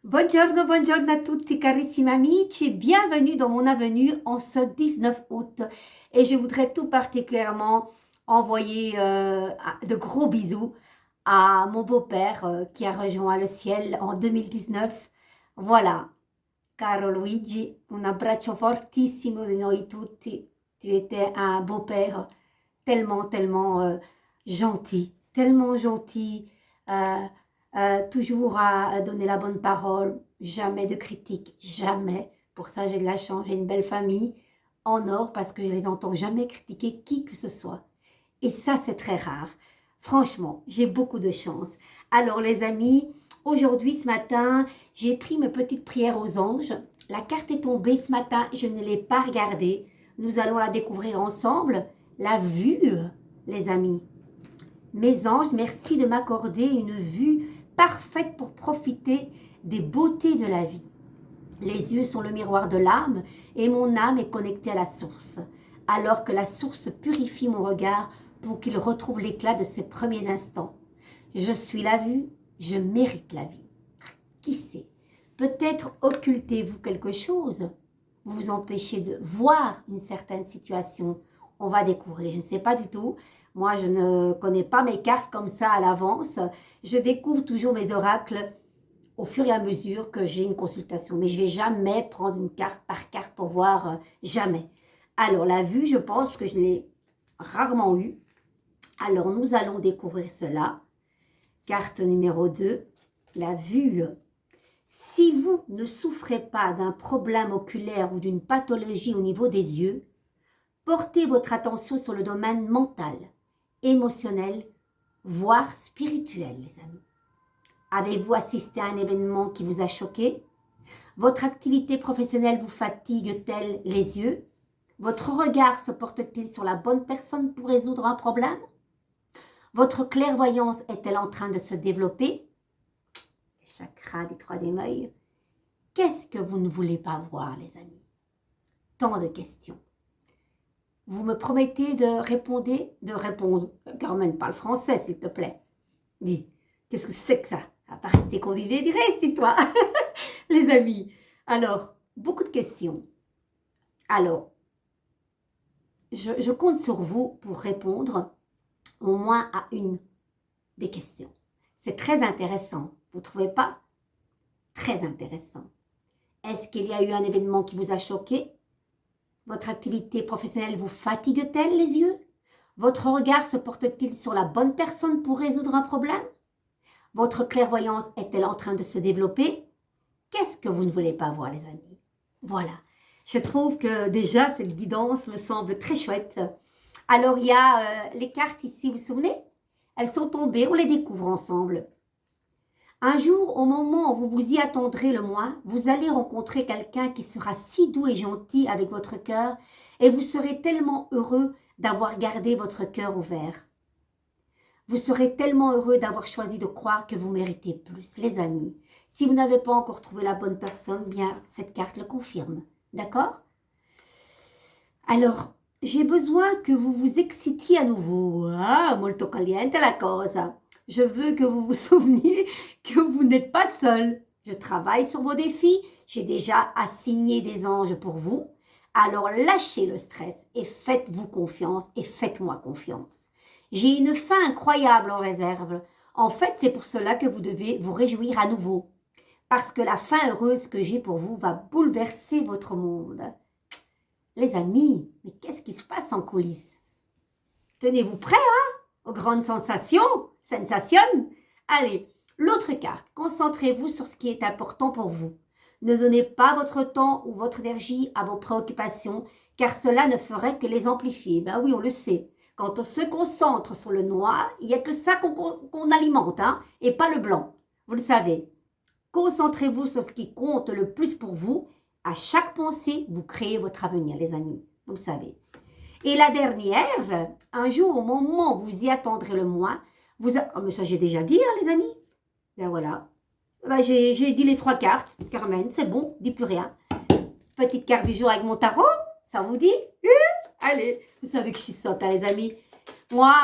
Buongiorno, buongiorno a tutti carissimi amici, bienvenue dans mon avenue en ce 19 août. Et je voudrais tout particulièrement envoyer de gros bisous à mon beau-père qui a rejoint le ciel en 2019. Voilà, caro Luigi, un abbraccio fortissimo di noi tutti. Tu étais un beau-père tellement tellement gentil. euh, toujours à donner la bonne parole, jamais de critique, jamais. Pour ça, j'ai de la chance, j'ai une belle famille en or parce que je les entends jamais critiquer qui que ce soit. Et ça, c'est très rare. Franchement, j'ai beaucoup de chance. Alors, les amis, aujourd'hui, ce matin, j'ai pris mes petites prières aux anges. La carte est tombée ce matin, je ne l'ai pas regardée. Nous allons la découvrir ensemble. La vue, les amis. Mes anges, merci de m'accorder une vue parfaite pour profiter des beautés de la vie. Les yeux sont le miroir de l'âme et mon âme est connectée à la source, alors que la source purifie mon regard pour qu'il retrouve l'éclat de ses premiers instants. Je suis la vue, je mérite la vie. Qui sait? Peut-être occultez-vous quelque chose, vous vous empêchez de voir une certaine situation. On va découvrir, je ne sais pas du tout. Moi, je ne connais pas mes cartes comme ça à l'avance. Je découvre toujours mes oracles au fur et à mesure que j'ai une consultation. Mais je ne vais jamais prendre une carte par carte pour voir, jamais. Alors, la vue, je pense que je l'ai rarement eue. Alors, nous allons découvrir cela. Carte numéro 2, la vue. Si vous ne souffrez pas d'un problème oculaire ou d'une pathologie au niveau des yeux, portez votre attention sur le domaine mental, émotionnel, voire spirituel, les amis. Avez-vous assisté à un événement qui vous a choqué? Votre activité professionnelle vous fatigue-t-elle les yeux? Votre regard se porte-t-il sur la bonne personne pour résoudre un problème? Votre clairvoyance est-elle en train de se développer? Chakra du troisième œil. Qu'est-ce que vous ne voulez pas voir, les amis? Tant de questions. Vous me promettez de répondre. Carmen, parle français, s'il te plaît. Dis, qu'est-ce que c'est que ça? Ça va pas rester conduit direct, cette histoire. Les amis. Alors, beaucoup de questions. Alors, je compte sur vous pour répondre au moins à une des questions. C'est très intéressant. Vous ne trouvez pas? Très intéressant. Est-ce qu'il y a eu un événement qui vous a choqué? Votre activité professionnelle vous fatigue-t-elle les yeux? Votre regard se porte-t-il sur la bonne personne pour résoudre un problème? Votre clairvoyance est-elle en train de se développer? Qu'est-ce que vous ne voulez pas voir, les amis? Voilà. Je trouve que déjà, cette guidance me semble très chouette. Alors, il y a les cartes ici, vous vous souvenez? Elles sont tombées, on les découvre ensemble. Un jour, au moment où vous vous y attendrez le moins, vous allez rencontrer quelqu'un qui sera si doux et gentil avec votre cœur et vous serez tellement heureux d'avoir gardé votre cœur ouvert. Vous serez tellement heureux d'avoir choisi de croire que vous méritez plus, les amis. Si vous n'avez pas encore trouvé la bonne personne, bien, cette carte le confirme. D'accord? Alors, j'ai besoin que vous vous excitiez à nouveau. Ah, molto caliente la cosa. Je veux que vous vous souveniez que vous n'êtes pas seul. Je travaille sur vos défis. J'ai déjà assigné des anges pour vous. Alors lâchez le stress et faites-vous confiance et faites-moi confiance. J'ai une fin incroyable en réserve. En fait, c'est pour cela que vous devez vous réjouir à nouveau. Parce que la fin heureuse que j'ai pour vous va bouleverser votre monde. Les amis, mais qu'est-ce qui se passe en coulisses? Tenez-vous prêts, hein, aux grandes sensations? Sensation? Allez, l'autre carte. Concentrez-vous sur ce qui est important pour vous. Ne donnez pas votre temps ou votre énergie à vos préoccupations, car cela ne ferait que les amplifier. Ben oui, on le sait. Quand on se concentre sur le noir, il n'y a que ça qu'on alimente, hein, et pas le blanc. Vous le savez. Concentrez-vous sur ce qui compte le plus pour vous. À chaque pensée, vous créez votre avenir, les amis. Vous le savez. Et la dernière, un jour, au moment où vous y attendrez le moins, vous... Oh, mais ça, j'ai déjà dit, hein, les amis. Ben voilà. Ben, j'ai dit les 3 cartes. Carmen, c'est bon, dis plus rien. Petite carte du jour avec mon tarot, ça vous dit? Allez, vous savez que je suis sotte, hein, les amis. Moi,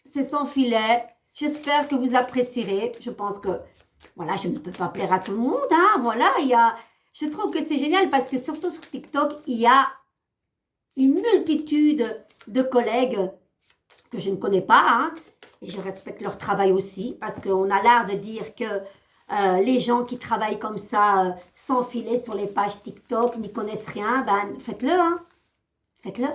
c'est sans filet. J'espère que vous apprécierez. Je pense que Voilà, je ne peux pas plaire à tout le monde, hein, voilà, je trouve que c'est génial parce que surtout sur TikTok, il y a une multitude de collègues que je ne connais pas, hein, et je respecte leur travail aussi, parce qu'on a l'art de dire que les gens qui travaillent comme ça, sans filet sur les pages TikTok, n'y connaissent rien, ben faites-le, hein, faites-le.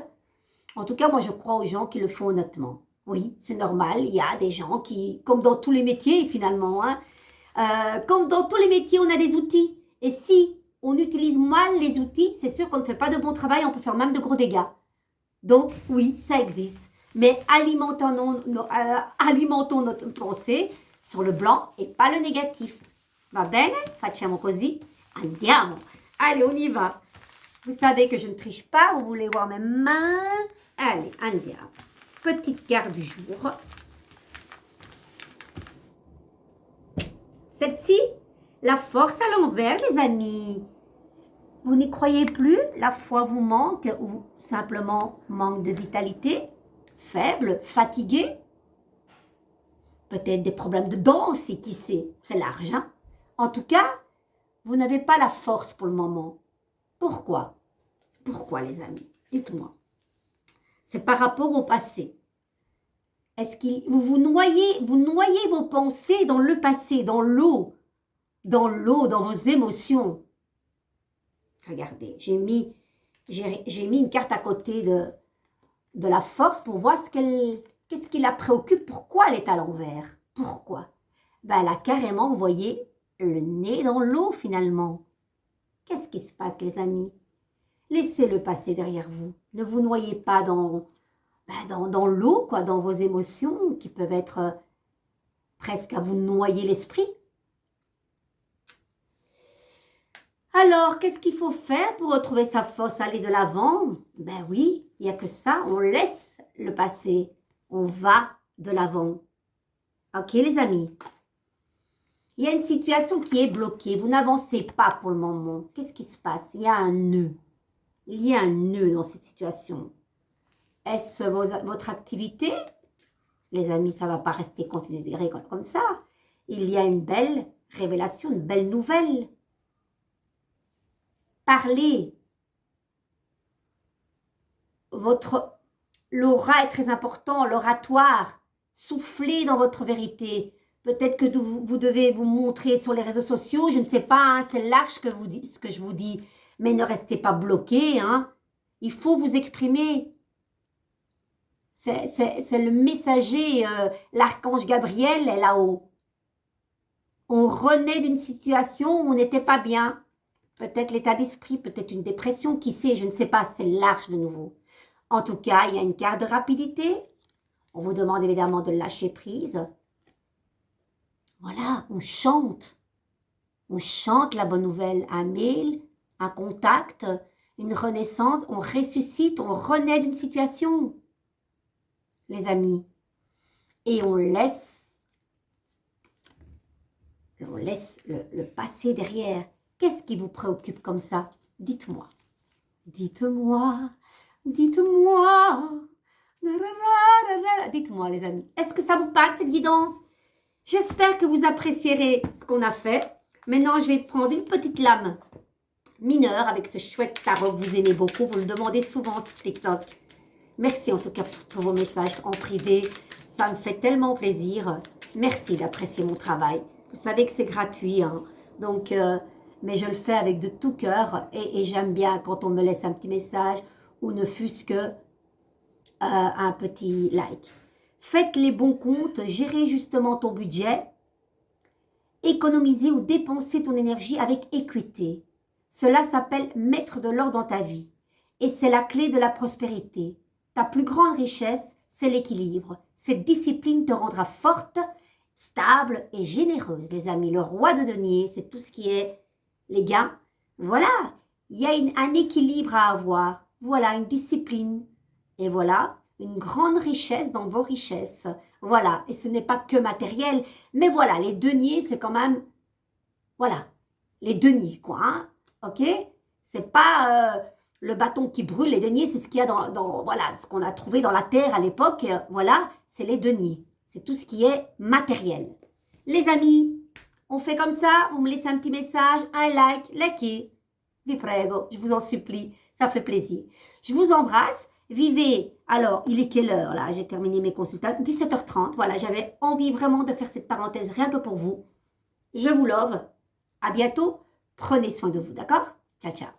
En tout cas, moi je crois aux gens qui le font honnêtement. Oui, c'est normal, il y a des gens qui, comme dans tous les métiers finalement, hein, comme dans tous les métiers, on a des outils. Et si on utilise mal les outils, c'est sûr qu'on ne fait pas de bon travail, on peut faire même de gros dégâts. Donc, oui, ça existe. Mais alimentons notre pensée sur le blanc et pas le négatif. Va bene? Facciamo così? Andiamo. Allez, on y va. Vous savez que je ne triche pas, vous voulez voir mes mains? Allez, andiamo. Petite carte du jour. Celle-ci, la force à l'envers, les amis. Vous n'y croyez plus? La foi vous manque ou simplement manque de vitalité? Faible? Fatigué? Peut-être des problèmes de danse, qui sait? C'est large, hein? En tout cas, vous n'avez pas la force pour le moment. Pourquoi? Pourquoi, les amis? Dites-moi. C'est par rapport au passé. Est-ce que vous noyez vos pensées dans le passé, dans l'eau, dans vos émotions? Regardez, j'ai mis une carte à côté de la force pour voir qu'est-ce qui la préoccupe, pourquoi elle est à l'envers. Pourquoi? Ben, elle a carrément, vous voyez, le nez dans l'eau finalement. Qu'est-ce qui se passe, les amis? Laissez-le passer derrière vous. Ne vous noyez pas dans l'eau, quoi, dans vos émotions qui peuvent être presque à vous noyer l'esprit. Alors, qu'est-ce qu'il faut faire pour retrouver sa force, aller de l'avant? Ben oui, il n'y a que ça, on laisse le passé, on va de l'avant. Ok, les amis? Il y a une situation qui est bloquée, vous n'avancez pas pour le moment. Qu'est-ce qui se passe? Il y a un nœud. Il y a un nœud dans cette situation. Est-ce votre activité? Les amis, ça ne va pas rester continuer comme ça. Il y a une belle révélation, une belle nouvelle. Parlez. L'aura est très important, l'oratoire. Soufflez dans votre vérité. Peut-être que vous devez vous montrer sur les réseaux sociaux, je ne sais pas, hein, c'est large ce que je vous dis. Mais ne restez pas bloqué, hein. Il faut vous exprimer. C'est le messager, l'archange Gabriel est là-haut. On renaît d'une situation où on n'était pas bien. Peut-être l'état d'esprit, peut-être une dépression, qui sait, je ne sais pas, c'est large de nouveau. En tout cas, il y a une carte de rapidité. On vous demande évidemment de lâcher prise. Voilà, on chante. On chante la bonne nouvelle, un mail, un contact, une renaissance, on ressuscite, on renaît d'une situation, les amis. Et on laisse le passé derrière. Qu'est-ce qui vous préoccupe comme ça? Dites-moi. Dites-moi, dites-moi. Dites-moi, les amis. Est-ce que ça vous parle, cette guidance? J'espère que vous apprécierez ce qu'on a fait. Maintenant, je vais prendre une petite lame mineure avec ce chouette tarot que vous aimez beaucoup. Vous le demandez souvent sur TikTok. Merci en tout cas pour tous vos messages en privé. Ça me fait tellement plaisir. Merci d'apprécier mon travail. Vous savez que c'est gratuit, hein. Donc, mais je le fais avec de tout cœur. Et j'aime bien quand on me laisse un petit message ou ne fût-ce que un petit like. Faites les bons comptes. Gérez justement ton budget. Économiser ou dépenser ton énergie avec équité. Cela s'appelle mettre de l'ordre dans ta vie. Et c'est la clé de la prospérité. Ta plus grande richesse, c'est l'équilibre. Cette discipline te rendra forte, stable et généreuse, les amis. Le roi de denier, c'est tout ce qui est les gains. Voilà, il y a un équilibre à avoir. Voilà, une discipline. Et voilà, une grande richesse dans vos richesses. Voilà, et ce n'est pas que matériel, mais voilà, les deniers, c'est quand même, voilà, les deniers, quoi, hein, ok? C'est pas le bâton qui brûle, les deniers, c'est ce qu'il y a voilà, ce qu'on a trouvé dans la terre à l'époque, voilà, c'est les deniers. C'est tout ce qui est matériel. Les amis, On fait comme ça, vous me laissez un petit message, un like, likez. Vi prego, je vous en supplie, ça fait plaisir. Je vous embrasse, vivez. Alors, il est quelle heure là? J'ai terminé mes consultations, 17h30. Voilà, j'avais envie vraiment de faire cette parenthèse rien que pour vous. Je vous love. À bientôt. Prenez soin de vous, d'accord? Ciao, ciao.